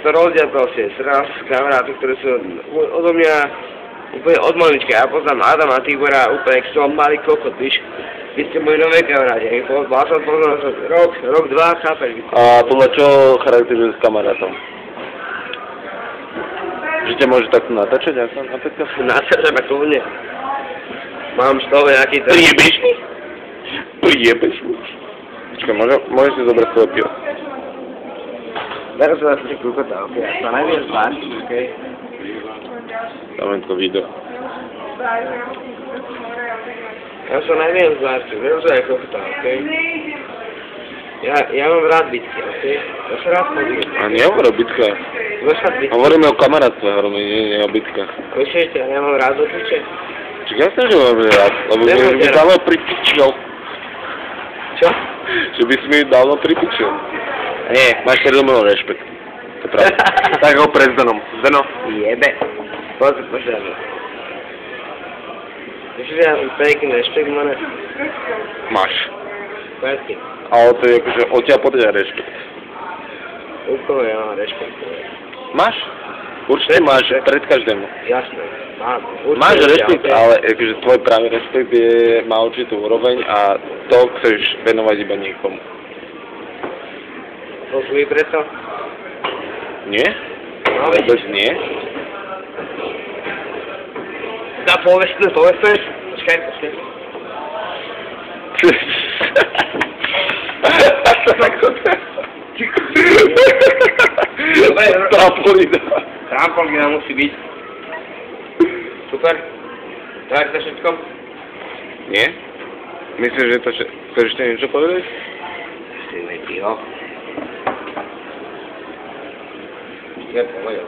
to rozdiel proste, sraz kamarátov, ktorí sú odo mňa úplne od malička. Ja poznám Adama Tibora, úplne som malý kokot, víš. Vy ste moji nové kamaráti, mal som poznal rok, dva, chápeš? A podľa čoho charakterizuješ s kamarátom? Že ťa môže takto natáčať, ako na podcastu? Natáčam ako mne. Mám z toho nejaký ten... Priebeš mi? Priebeš mi? Počkaj, môžeš si zobrať svoje pivo. Teraz sa zase kukota, ok? Ja sa neviem zvláštiť, ok? Dáme to video. Ja sa neviem zvláštiť, viem, že je kukota, ok? Ja mám rád bitky, ok? Ja sa rád chodím. A nehovor o bitkách. Hovoríme o kamarátstve, nie o bitkách. Počujete, ja mám rád do piče. Čiže ja sa že mám rád, lebo by mi dávno pripičil. Čo? Že by si mi dávno pripičil. Nie, máš pred mnou rešpekt. To je pravda. Tak ho pred Zdenom. Zdeno? Jebe. Pozri, požiadam. Myslíš, že ja mám pekný rešpekt, mane? Máš. Pekný. Ale to je akože od ťa podľa rešpekt. Úplne ja mám rešpekt. Máš? Určite máš pred každému. Jasné, mám. Máš rešpekt, ale akože tvoj pravý rešpekt má určitú úroveň a to chceš venovať iba niekomu. Posluj preto? Nie? No, vôbec nie. Dá povestné? Počkaj. Trampolina. Trampolina musí byť. Super. To je to všetko? Nie? Myslíš, že to chceš ešte niečo povedať? Si veď, jo. Ja povedal.